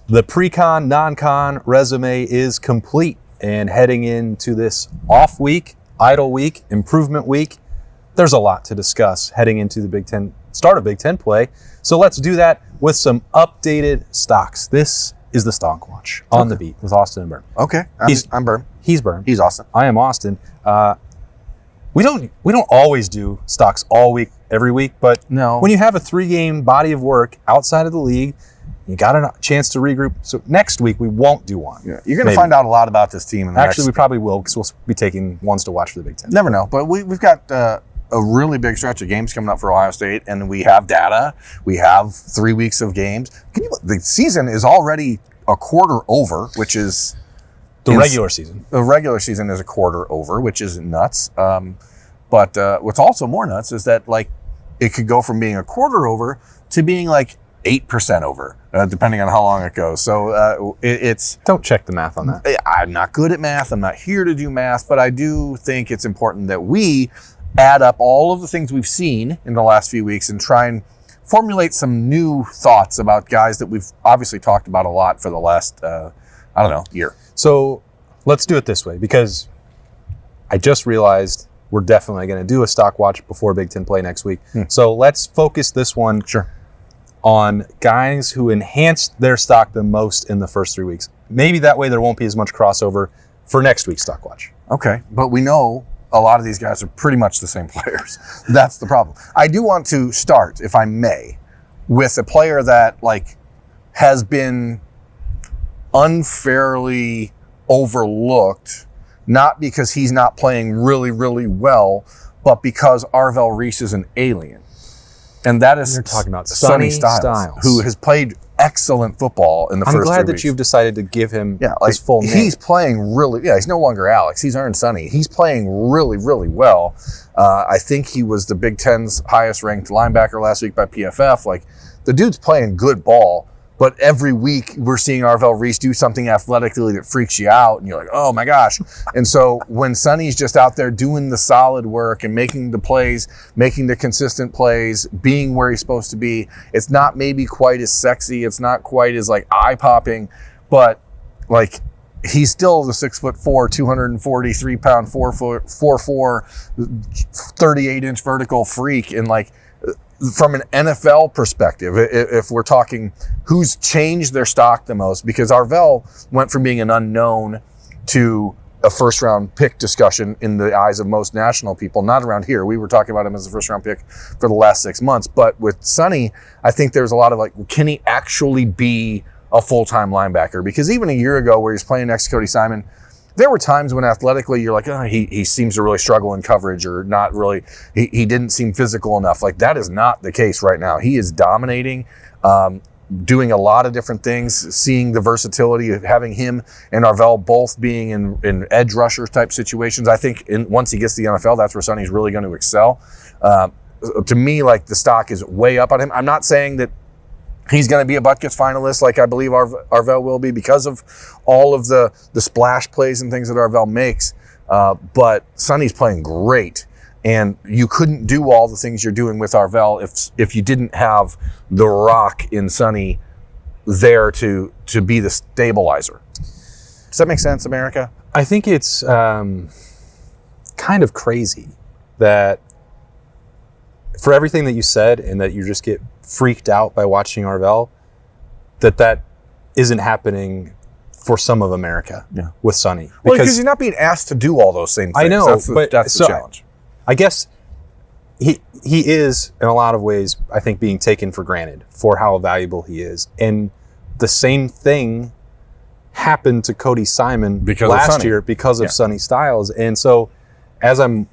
The pre-con, non-con resume is complete, and heading into this off week, idle week, improvement week, there's a lot to discuss heading into the Big Ten, start of Big Ten play. So let's do that with some updated stocks. This is the Stock Watch on the beat with Austin and Birm. Okay, I'm Birm. He's Birm. He's Austin. I am Austin. We don't always do stocks all week, every week, but No. when you have a 3-game body of work outside of the league, you got a chance to regroup. So next week we won't do one. Yeah, you're going to find out a lot about this team. In the Actually, next we probably will, because we'll be taking ones to watch for the Big Ten. Never know, but we've got a really big stretch of games coming up for Ohio State, and we have data. We have 3 weeks of games. The season is already a quarter over, which is The regular season. The regular season is a quarter over, which is nuts. But what's also more nuts is that like it could go from being a quarter over to being like 8% over, depending on how long it goes. So it's... Don't check the math on that. I'm not good at math. I'm not here to do math, but I do think it's important that we add up all of the things we've seen in the last few weeks and try and formulate some new thoughts about guys that we've obviously talked about a lot for the last, year. So let's do it this way, because I just realized we're definitely going to do a stock watch before Big Ten play next week. So let's focus this one on guys who enhanced their stock the most in the first 3 weeks. Maybe that way there won't be as much crossover for next week's stock watch. Okay, but we know a lot of these guys are pretty much the same players. That's the problem. I do want to start, if I may, with a player that has been unfairly overlooked, not because he's not playing really, really well, but because Arvell Reese is an alien. And that is You're talking about Sonny Sonny Styles, who has played excellent football in the first 3 I'm weeks. glad that you've decided to give him his full name. He's playing really, he's no longer Alex. He's earned Sonny. He's playing really, really well. I think he was the Big Ten's highest ranked linebacker last week by PFF. The dude's playing good ball, but every week we're seeing Arvell Reese do something athletically that freaks you out, and you're like, oh my gosh. And so when Sonny's just out there doing the solid work and making the plays, making the consistent plays, being where he's supposed to be, it's not maybe quite as sexy, it's not quite as eye-popping, but he's still the 6'4", 243-pound, 4'4", 38-inch vertical freak. And from an NFL perspective, if we're talking who's changed their stock the most, because Arvell went from being an unknown to a first-round pick discussion in the eyes of most national people, not around here. We were talking about him as a first-round pick for the last 6 months. But with Sonny, I think there's a lot of can he actually be a full-time linebacker? Because even a year ago where he's playing next to Cody Simon, there were times when athletically you're like, he seems to really struggle in coverage, or not really, he didn't seem physical enough. That is not the case right now. He is dominating, doing a lot of different things, seeing the versatility of having him and Arvell both being in edge rusher type situations. I think once he gets to the NFL, that's where Sonny's really going to excel. To me, the stock is way up on him. I'm not saying that he's going to be a Buckeyes finalist like I believe Arvell will be because of all of the splash plays and things that Arvell makes. But Sonny's playing great. And you couldn't do all the things you're doing with Arvell if you didn't have the rock in Sonny there to be the stabilizer. Does that make sense, America? I think it's kind of crazy that for everything that you said, and that you just get freaked out by watching Arvell, that isn't happening for some of America with Sonny. Because you're not being asked to do all those same things. I know, that's the challenge. I guess he is, in a lot of ways, I think, being taken for granted for how valuable he is. And the same thing happened to Cody Simon last year because of Sonny Styles. And so as I'm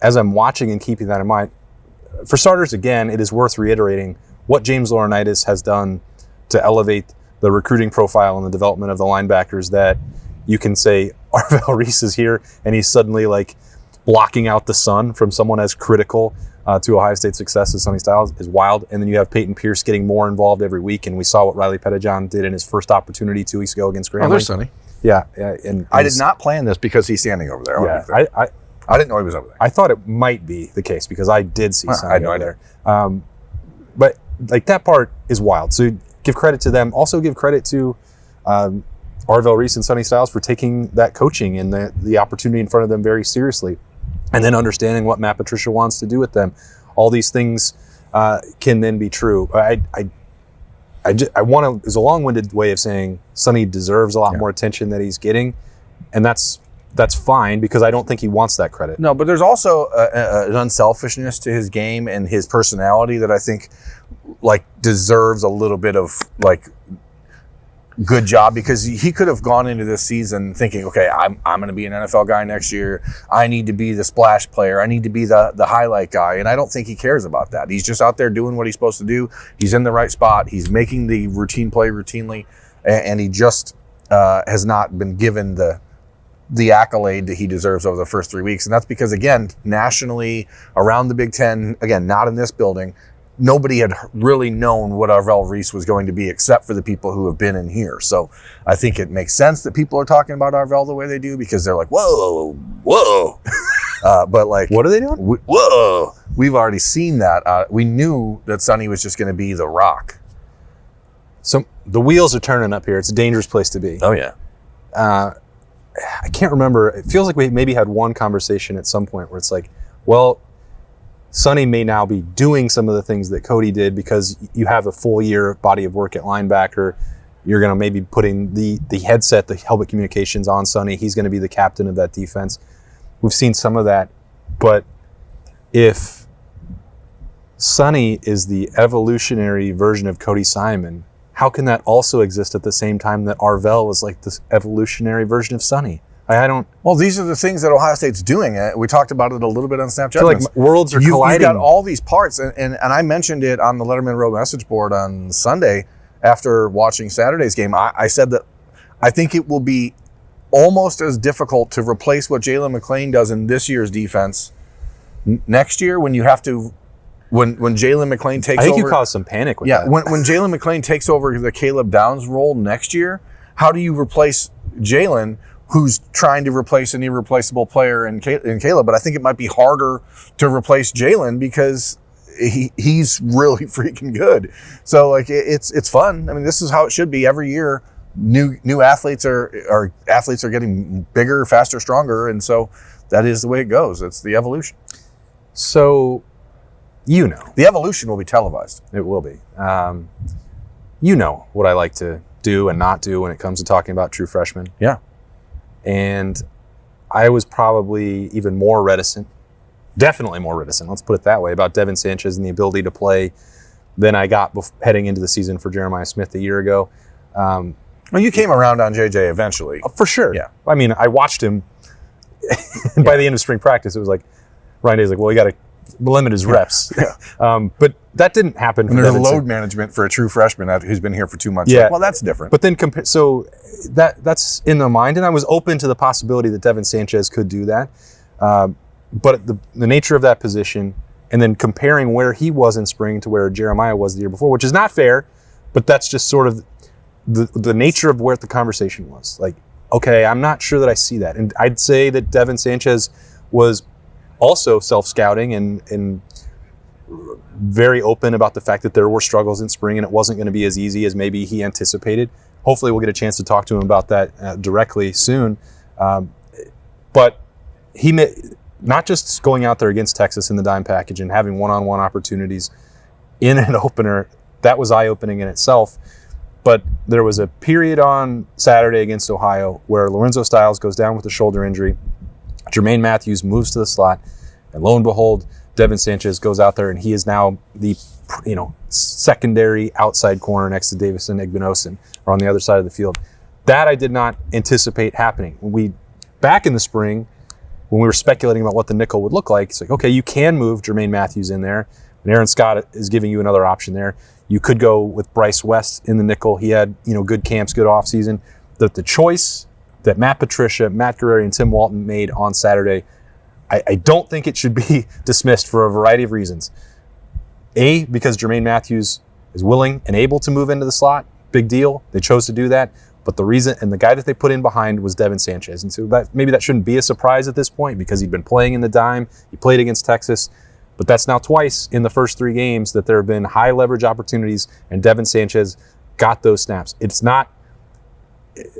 watching and keeping that in mind, for starters, again, it is worth reiterating what James Laurinaitis has done to elevate the recruiting profile and the development of the linebackers, that you can say Arvell Reese is here and he's suddenly blocking out the sun from someone as critical to Ohio State's success as Sonny Styles is wild. And then you have Peyton Pierce getting more involved every week, and we saw what Riley Pettijohn did in his first opportunity 2 weeks ago against Grambling. Oh, there's Sonny. Yeah. And I did not plan this because he's standing over there. Yeah, I didn't know he was over there. I thought it might be the case because I did see Sonny over there. But that part is wild. So give credit to them. Also give credit to Arvell Reese and Sonny Styles for taking that coaching and the opportunity in front of them very seriously, and then understanding what Matt Patricia wants to do with them. All these things can then be true. I want to, is a long-winded way of saying Sonny deserves a lot more attention that he's getting, and that's fine because I don't think he wants that credit. No, but there's also an unselfishness to his game and his personality that I think like deserves a little bit of like good job, because he could have gone into this season thinking, okay, I'm going to be an NFL guy next year. I need to be the splash player. I need to be the highlight guy. And I don't think he cares about that. He's just out there doing what he's supposed to do. He's in the right spot. He's making the routine play routinely. And he just has not been given the accolade that he deserves over the first 3 weeks. And that's because, again, nationally, around the Big Ten, again, not in this building, nobody had really known what Arvell Reese was going to be except for the people who have been in here. So I think it makes sense that people are talking about Arvell the way they do, because they're like, whoa. But like, what are they doing? Whoa. We've already seen that. We knew that Sonny was just going to be the rock. So the wheels are turning up here. It's a dangerous place to be. Oh, yeah. I can't remember. It feels like we maybe had one conversation at some point where it's like, well, Sonny may now be doing some of the things that Cody did because you have a full year body of work at linebacker. You're going to maybe putting the headset, the helmet communications on Sonny. He's going to be the captain of that defense. We've seen some of that. But if Sonny is the evolutionary version of Cody Simon, how can that also exist at the same time that Arvell was like this evolutionary version of Sonny? I don't. Well, these are the things that Ohio State's doing. We talked about it a little bit on Snapchat. I feel like worlds are colliding. You've got all these parts, and I mentioned it on the Letterman Row message board on Sunday after watching Saturday's game. I said that I think it will be almost as difficult to replace what Jalen McClain does in this year's defense next year when you have to. When Jalen McClain takes over. I think you caused some panic with that. Yeah, when Jalen McClain takes over the Caleb Downs role next year, how do you replace Jalen, who's trying to replace an irreplaceable player in Caleb? But I think it might be harder to replace Jalen because he's really freaking good. So like it's fun. I mean, this is how it should be every year. New athletes are getting bigger, faster, stronger, and so that is the way it goes. It's the evolution. So, the evolution will be televised. It will be. What I like to do and not do when it comes to talking about true freshmen. Yeah. And I was probably even more reticent, definitely more reticent, let's put it that way, about Devin Sanchez and the ability to play than I got heading into the season for Jeremiah Smith a year ago. Well, you came around on JJ eventually. For sure. Yeah. I mean, I watched him, and by the end of spring practice, it was like, Ryan Day's like, well, you got to limit his reps. Yeah. But that didn't happen. And there's load management for a true freshman who's been here for 2 months. Yeah. Like, well, that's different. But then, so that's in the mind, and I was open to the possibility that Devin Sanchez could do that. But the nature of that position, and then comparing where he was in spring to where Jeremiah was the year before, which is not fair, but that's just sort of the nature of where the conversation was. Like, okay, I'm not sure that I see that. And I'd say that Devin Sanchez was also self-scouting and very open about the fact that there were struggles in spring and it wasn't going to be as easy as maybe he anticipated. Hopefully we'll get a chance to talk to him about that directly soon. But he not just going out there against Texas in the dime package and having one-on-one opportunities in an opener, that was eye-opening in itself. But there was a period on Saturday against Ohio where Lorenzo Styles goes down with a shoulder injury. Jermaine Matthews moves to the slot, and lo and behold, Devin Sanchez goes out there, and he is now the secondary outside corner next to Davison Igbinosun, or on the other side of the field. That I did not anticipate happening. Back in the spring, when we were speculating about what the nickel would look like, it's like, okay, you can move Jermaine Matthews in there, and Aaron Scott is giving you another option there. You could go with Bryce West in the nickel. He had good camps, good offseason. The choice that Matt Patricia, Matt Guerreri, and Tim Walton made on Saturday, I don't think it should be dismissed for a variety of reasons. A, because Jermaine Matthews is willing and able to move into the slot. Big deal. They chose to do that. But the reason, and the guy that they put in behind was Devin Sanchez. And so maybe that shouldn't be a surprise at this point because he'd been playing in the dime. He played against Texas. But that's now twice in the first 3 games that there have been high leverage opportunities, and Devin Sanchez got those snaps. It's not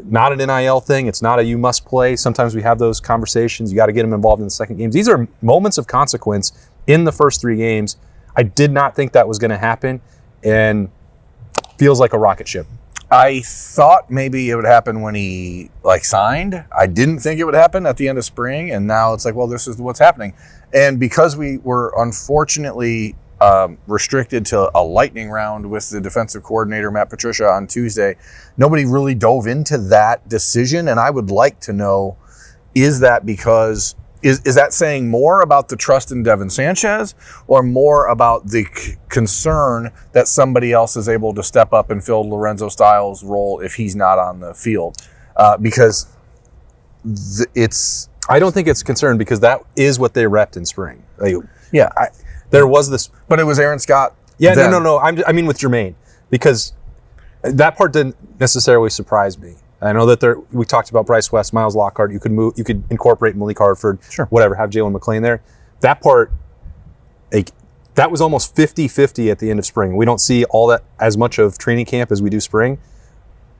not an NIL thing. It's not a you must play. Sometimes we have those conversations. You got to get them involved in the second games. These are moments of consequence in the first 3 games. I did not think that was going to happen, and feels like a rocket ship. I thought maybe it would happen when he signed. I didn't think it would happen at the end of spring, and now it's like, well, this is what's happening. And because we were unfortunately restricted to a lightning round with the defensive coordinator, Matt Patricia, on Tuesday, nobody really dove into that decision. And I would like to know, is that because, is that saying more about the trust in Devin Sanchez or more about the concern that somebody else is able to step up and fill Lorenzo Styles' role if he's not on the field? Because I don't think it's concerned, because that is what they repped in spring. There was this, but it was Aaron Scott. Yeah, no. I mean with Jermaine, because that part didn't necessarily surprise me. I know that we talked about Bryce West, Miles Lockhart. You could incorporate Malik Hartford, sure, whatever, have Jalen McClain there. That part, that was almost 50-50 at the end of spring. We don't see all that as much of training camp as we do spring.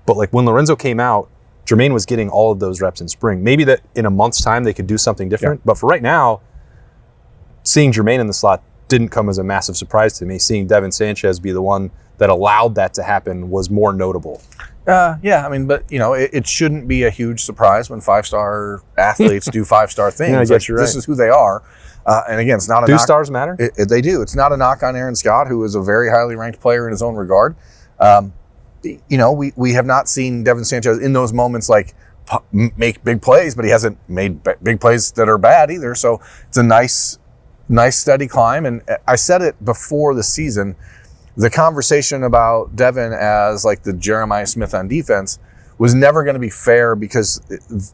But when Lorenzo came out, Jermaine was getting all of those reps in spring. Maybe that in a month's time they could do something different. Yeah. But for right now, seeing Jermaine in the slot didn't come as a massive surprise to me. Seeing Devin Sanchez be the one that allowed that to happen was more notable. But it shouldn't be a huge surprise when 5-star athletes do 5-star things. Yeah, I guess you're right. This is who they are. And again, it's not a knock. Do stars matter? They do. It's not a knock on Aaron Scott, who is a very highly ranked player in his own regard. We have not seen Devin Sanchez in those moments make big plays, but he hasn't made big plays that are bad either. So it's a nice steady climb. And I said it before the season, the conversation about Devin as the Jeremiah Smith on defense was never going to be fair, because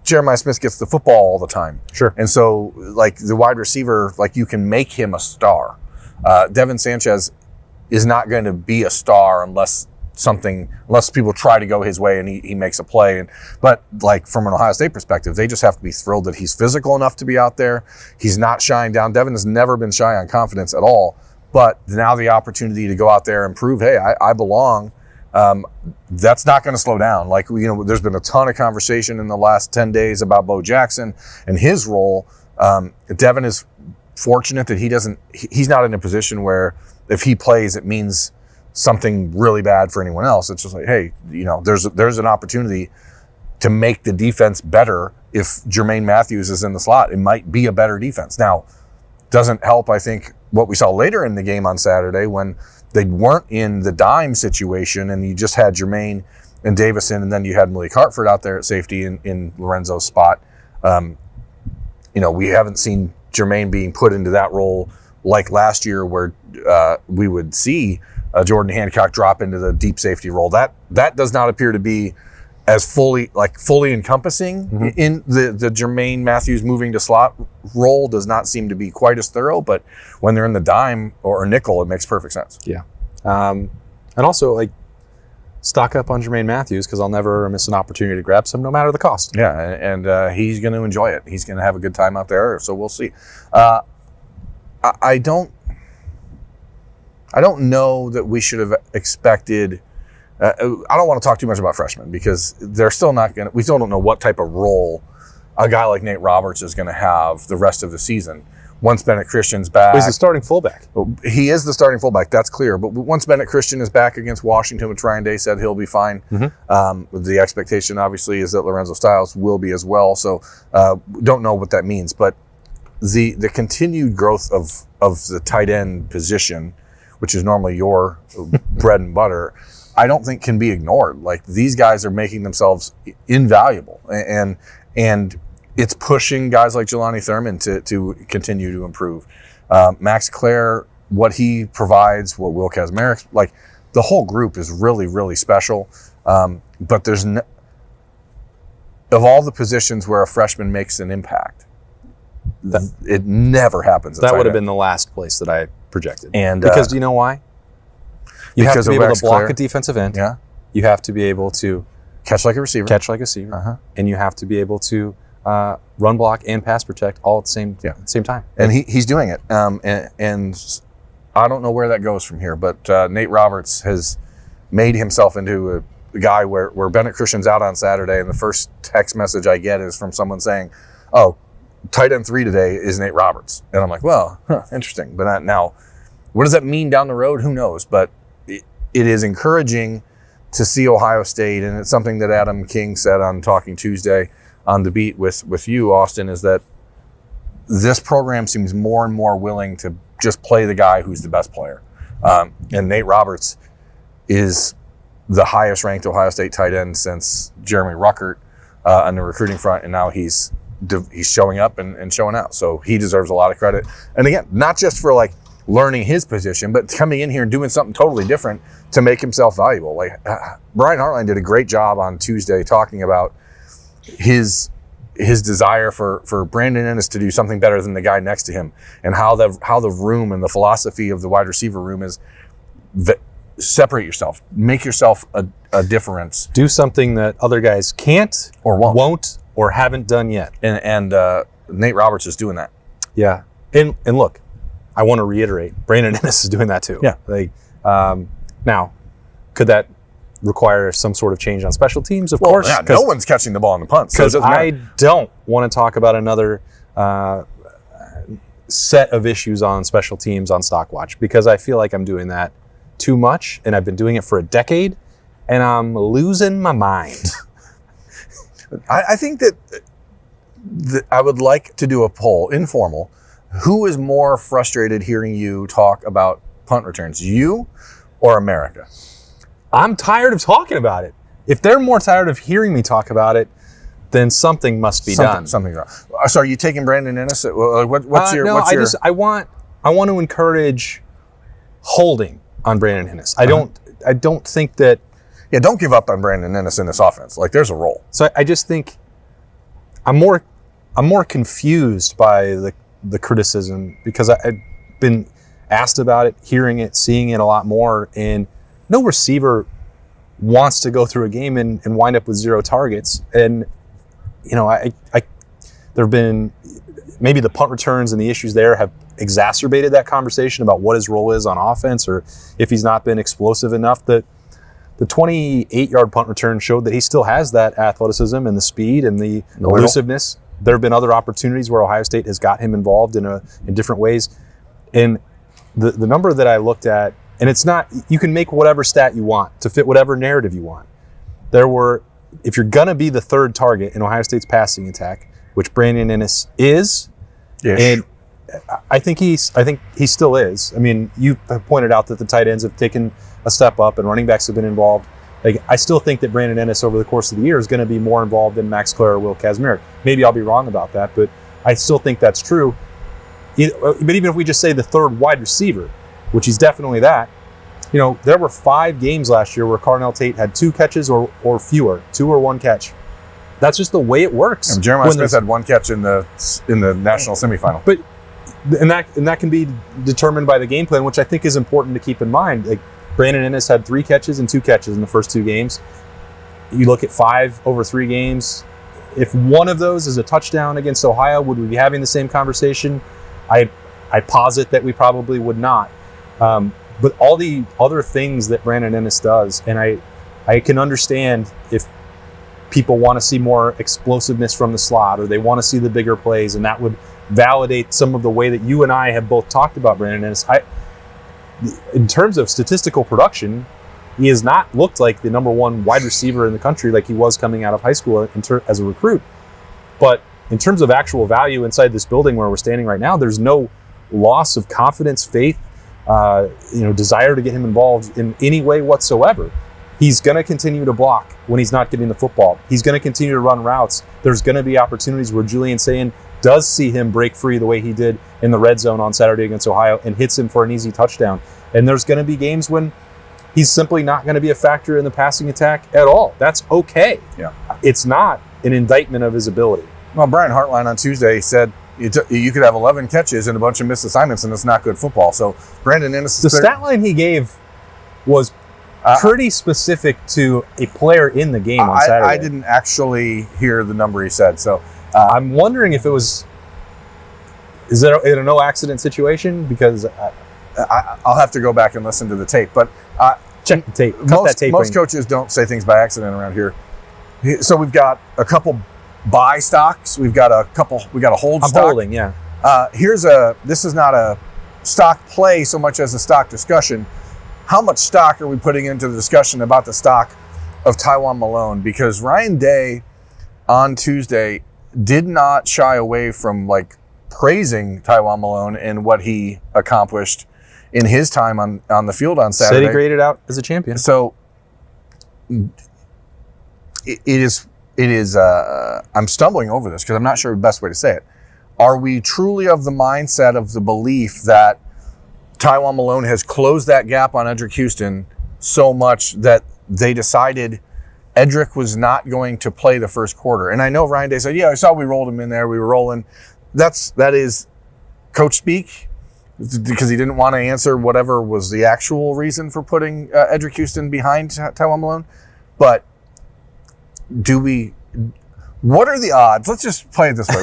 Jeremiah Smith gets the football all the time. Sure. And so the wide receiver, you can make him a star. Devin Sanchez is not going to be a star unless people try to go his way and he makes a play. But from an Ohio State perspective, they just have to be thrilled that he's physical enough to be out there. He's not shying down. Devin has never been shy on confidence at all. But now the opportunity to go out there and prove, hey, I belong, that's not going to slow down. There's been a ton of conversation in the last 10 days about Bo Jackson and his role. Devin is fortunate that he's not in a position where if he plays, it means something really bad for anyone else. It's just hey, there's an opportunity to make the defense better. If Jermaine Matthews is in the slot, it might be a better defense. Now, doesn't help, I think, what we saw later in the game on Saturday when they weren't in the dime situation and you just had Jermaine and Davison, and then you had Malik Hartford out there at safety in Lorenzo's spot. We haven't seen Jermaine being put into that role like last year, where we would see Jordan Hancock drop into the deep safety role. That does not appear to be as fully encompassing. Mm-hmm. In the Jermaine Matthews moving to slot role does not seem to be quite as thorough, but when they're in the dime or nickel, it makes perfect sense. Yeah. And also stock up on Jermaine Matthews, because I'll never miss an opportunity to grab some, no matter the cost. Yeah. And he's going to enjoy it. He's going to have a good time out there. So we'll see. I don't know that we should have expected. I don't want to talk too much about freshmen, because they're still not going to. We still don't know what type of role a guy like Nate Roberts is going to have the rest of the season. Once Bennett Christian's back, he's the starting fullback. He is the starting fullback. That's clear. But once Bennett Christian is back against Washington, which Ryan Day said he'll be fine. Mm-hmm. The expectation, obviously, is that Lorenzo Styles will be as well. So don't know what that means, but the continued growth of the tight end position, which is normally your bread and butter, I don't think can be ignored. These guys are making themselves invaluable, and it's pushing guys like Jelani Thurman to continue to improve. Max Clare, what he provides, what Will Kazmarek, the whole group is really, really special. But there's of all the positions where a freshman makes an impact, it never happens. That would have been the last place that I projected. And because do you know why? You have to be able to block a defensive end. Yeah. You have to be able to catch like a receiver. Uh-huh. And you have to be able to run block and pass protect all at the same time. And he's doing it. And I don't know where that goes from here, but Nate Roberts has made himself into guy where Bennett Christian's out on Saturday, and the first text message I get is from someone saying, "Oh, tight end 3 today is Nate Roberts," and I'm like, "Well, interesting." But now, what does that mean down the road? Who knows? But it is encouraging to see Ohio State, and it's something that Adam King said on Talking Tuesday on the beat with you, Austin, is that this program seems more and more willing to just play the guy who's the best player. And Nate Roberts is the highest ranked Ohio State tight end since Jeremy Ruckert on the recruiting front, and now he's showing up and showing out. So he deserves a lot of credit. And again, not just for like learning his position, but coming in here and doing something totally different to make himself valuable. Like Brian Hartline did a great job on Tuesday talking about his desire for Brandon Innis to do something better than the guy next to him, and how the room and the philosophy of the wide receiver room is separate yourself, make yourself a difference, do something that other guys can't or won't or haven't done yet. And Nate Roberts is doing that. Yeah, and look, I want to reiterate, Brandon Innis is doing that too. Yeah. Like now, could that require some sort of change on special teams? Of Well, course. yeah, no one's catching the ball in the punt. So it Because doesn't I matter. don't want to talk about another set of issues on special teams on Stockwatch, because I feel like I'm doing that too much, and I've been doing it for a decade, and I'm losing my mind. I think that I would like to do a poll, informal. Who is more frustrated hearing you talk about punt returns, you or America? I'm tired of talking about it. If they're more tired of hearing me talk about it, then something must be done. Something's wrong. So are you taking Brandon Innis? What's your? No, what's I want to encourage holding on Brandon Innis. I don't think that. Yeah, don't give up on Brandon Innis in this offense. Like, there's a role. So I just think I'm more confused by the criticism, because I've been asked about it, hearing it, seeing it a lot more, and no receiver wants to go through a game and wind up with 0 targets. And there have been, maybe the punt returns and the issues there have exacerbated that conversation about what his role is on offense, or if he's not been explosive enough. That the 28-yard punt return showed that he still has that athleticism and the speed and the elusiveness. There have been other opportunities where Ohio State has got him involved in different ways. And the number that I looked at, and it's not, you can make whatever stat you want to fit whatever narrative you want. If you're going to be the third target in Ohio State's passing attack, which Brandon Innis is, and I think he still is. I mean, you have pointed out that the tight ends have taken a step up and running backs have been involved. Like, I still think that Brandon Innis over the course of the year is going to be more involved than Max Clare or Will Kazmarek. Maybe I'll be wrong about that, but I still think that's true. But even if we just say the third wide receiver, which he's definitely that, there were 5 games last year where Carnell Tate had 2 catches or fewer, 2 or 1 catch. That's just the way it works. And Jeremiah Smith had 1 catch in the national semifinal. But and that can be determined by the game plan, which I think is important to keep in mind. Like, Brandon Innis had 3 catches and 2 catches in the first 2 games. You look at 5 over 3 games. If one of those is a touchdown against Ohio, would we be having the same conversation? I posit that we probably would not. But all the other things that Brandon Innis does, and I can understand if people want to see more explosiveness from the slot, or they want to see the bigger plays, and that would validate some of the way that you and I have both talked about Brandon Innis. In terms of statistical production, he has not looked like the number 1 wide receiver in the country like he was coming out of high school as a recruit. But in terms of actual value inside this building where we're standing right now, there's no loss of confidence, faith, desire to get him involved in any way whatsoever. He's going to continue to block when he's not getting the football. He's going to continue to run routes. There's going to be opportunities where Julian Sayin does see him break free the way he did in the red zone on Saturday against Ohio and hits him for an easy touchdown. And there's going to be games when he's simply not going to be a factor in the passing attack at all. That's okay. Yeah. It's not an indictment of his ability. Well, Brian Hartline on Tuesday said you could have 11 catches and a bunch of missed assignments, and it's not good football. So Brandon Innis, the stat line he gave was pretty specific to a player in the game on Saturday. I didn't actually hear the number he said. So I'm wondering if is it a no accident situation? Because I'll have to go back and listen to the tape. But check the tape. Cut that tape. Most coaches don't say things by accident around here. So we've got a couple buy stocks. We got a hold stock. I'm holding, yeah. This is not a stock play so much as a stock discussion. How much stock are we putting into the discussion about the stock of Taiwan Malone? Because Ryan Day on Tuesday did not shy away from praising Taiwan Malone and what he accomplished in his time on the field on Saturday. Said he graded out as a champion. So it is. I'm stumbling over this because I'm not sure the best way to say it. Are we truly of the mindset of the belief that Taiwan Malone has closed that gap on Edric Houston so much that they decided Edric was not going to play the first quarter? And I know Ryan Day said, yeah, I saw we rolled him in there. We were rolling. That is coach speak, because he didn't want to answer whatever was the actual reason for putting Edric Houston behind Taiwan Malone. But what are the odds? Let's just play it this way.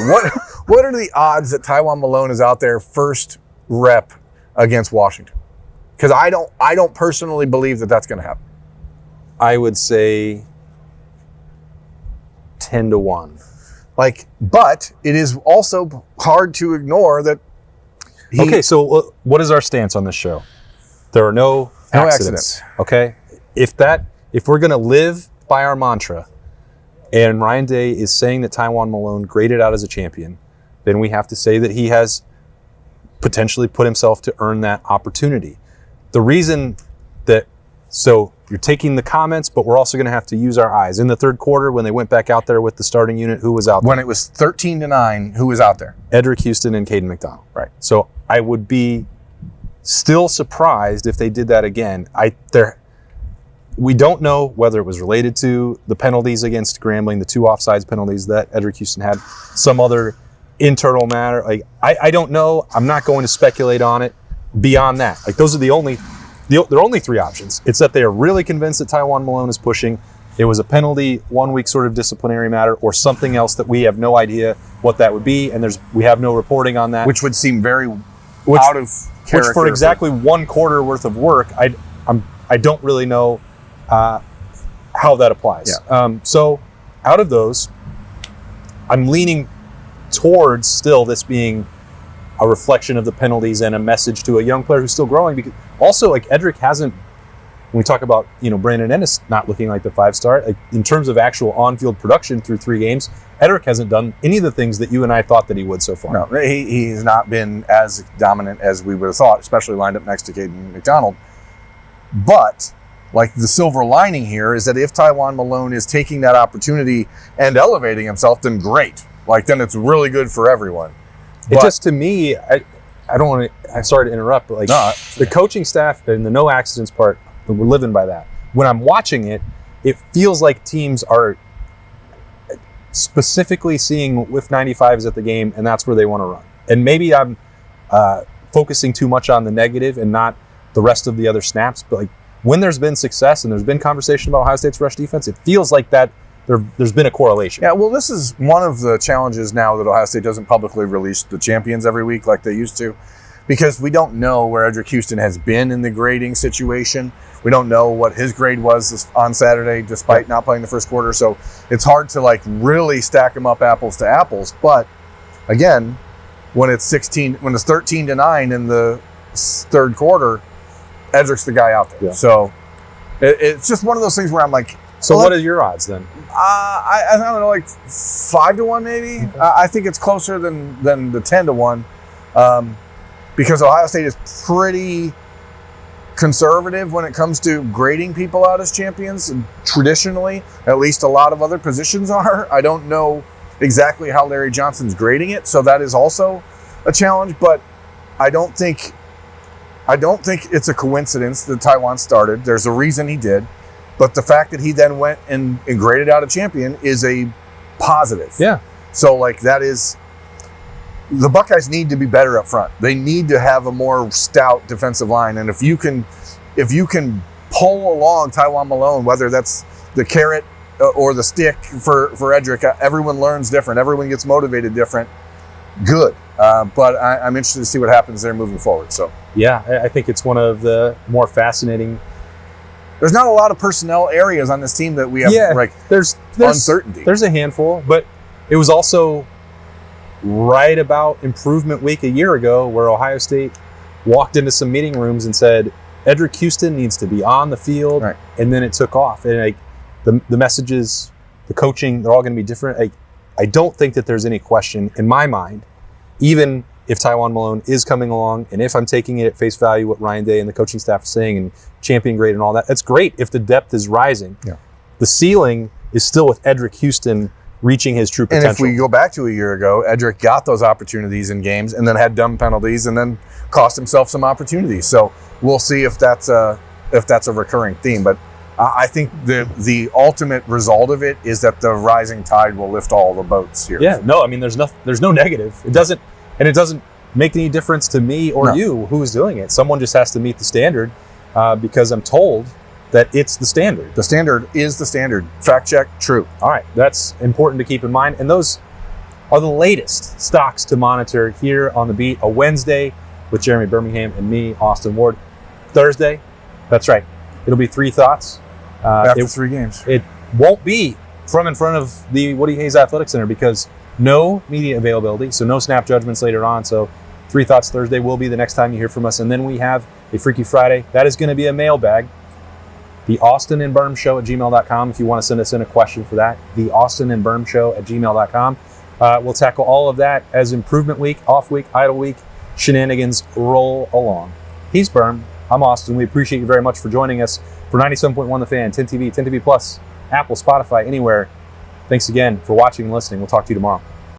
What are the odds that Taiwan Malone is out there first rep against Washington? Because I don't personally believe that that's going to happen. I would say 10-1. But it is also hard to ignore that. Okay, so what is our stance on this show? There are no accidents. Okay, if we're going to live by our mantra, and Ryan Day is saying that Taiwan Malone graded out as a champion, then we have to say that he has potentially put himself to earn that opportunity. The reason that, so you're taking the comments, but we're also going to have to use our eyes. In the third quarter, when they went back out there with the starting unit, who was out there? When it was 13-9, who was out there? Edric Houston and Caden McDonald. Right. So I would be still surprised if they did that again. We don't know whether it was related to the penalties against Grambling, the 2 offsides penalties that Edric Houston had, some other internal matter. I don't know. I'm not going to speculate on it beyond that. Those are there are only 3 options. It's that they are really convinced that Taiwan Malone is pushing. It was a penalty, 1 week sort of disciplinary matter, or something else that we have no idea what that would be, and we have no reporting on that. Which would seem very out of character. Which for exactly 1 quarter worth of work, I don't really know how that applies. Yeah. So out of those, I'm leaning towards still this being a reflection of the penalties and a message to a young player who's still growing. Because also, Edric hasn't, when we talk about, Brandon Innis not looking like the 5-star, in terms of actual on-field production through 3 games, Edric hasn't done any of the things that you and I thought that he would so far. No, he's not been as dominant as we would have thought, especially lined up next to Caden McDonald. But the silver lining here is that if Taiwan Malone is taking that opportunity and elevating himself, then great. Then it's really good for everyone. It just, to me, I don't want to, I'm sorry to interrupt, but the coaching staff and the no accidents part, we're living by that. When I'm watching it, it feels like teams are specifically seeing with 95s at the game, and that's where they want to run. And maybe I'm focusing too much on the negative and not the rest of the other snaps, but when there's been success and there's been conversation about Ohio State's rush defense, it feels like that there's been a correlation. Yeah, well, this is one of the challenges now that Ohio State doesn't publicly release the champions every week like they used to, because we don't know where Edric Houston has been in the grading situation. We don't know what his grade was on Saturday, despite not playing the first quarter. So it's hard to really stack them up apples to apples. But again, when it's 13-9 in the third quarter, Edric's the guy out there. Yeah. So it's just one of those things where I'm like, so what are your odds then? I don't know, 5-1 maybe. Okay. I think it's closer than the 10-1, because Ohio State is pretty conservative when it comes to grading people out as champions. Traditionally, at least a lot of other positions are. I don't know exactly how Larry Johnson's grading it, so that is also a challenge. But I don't think it's a coincidence that Taiwan started. There's a reason he did. But the fact that he then went and graded out a champion is a positive. Yeah. So that is, the Buckeyes need to be better up front. They need to have a more stout defensive line. And if you can pull along Taiwan Malone, whether that's the carrot or the stick for Edric, everyone learns different. Everyone gets motivated different. Good. But I'm interested to see what happens there moving forward. So yeah, I think it's one of the more fascinating there's not a lot of personnel areas on this team that we have there's uncertainty. There's a handful, but it was also right about improvement week a year ago where Ohio State walked into some meeting rooms and said, Edric Houston needs to be on the field, and then it took off. And the messages, the coaching, they're all going to be different. I don't think that there's any question in my mind, even if Taiwan Malone is coming along, and if I'm taking it at face value, what Ryan Day and the coaching staff are saying, and champion grade and all that, that's great if the depth is rising. Yeah. The ceiling is still with Edric Houston reaching his true potential. And if we go back to a year ago, Edric got those opportunities in games and then had dumb penalties and then cost himself some opportunities. So we'll see if that's a recurring theme. But I think the ultimate result of it is that the rising tide will lift all the boats here. Yeah, no, I mean, there's no negative. It doesn't make any difference to me or you who is doing it. Someone just has to meet the standard because I'm told that it's the standard. The standard is the standard. Fact check, true. All right, that's important to keep in mind. And those are the latest stocks to monitor here on The Beat, a Wednesday with Jeremy Birmingham and me, Austin Ward. Thursday, that's right, it'll be 3 thoughts. After 3 games. It won't be from in front of the Woody Hayes Athletic Center because no media availability, so no snap judgments later on. So 3 Thoughts Thursday will be the next time you hear from us. And then we have a Freaky Friday. That is going to be a mailbag. The Austin and Birm Show at gmail.com if you want to send us in a question for that. The Austin and Birm Show at gmail.com. We'll tackle all of that as improvement week, off week, idle week, shenanigans roll along. He's Birm. I'm Austin. We appreciate you very much for joining us for 97.1 The Fan, 10 TV, 10 TV Plus, Apple, Spotify, anywhere. Thanks again for watching and listening. We'll talk to you tomorrow.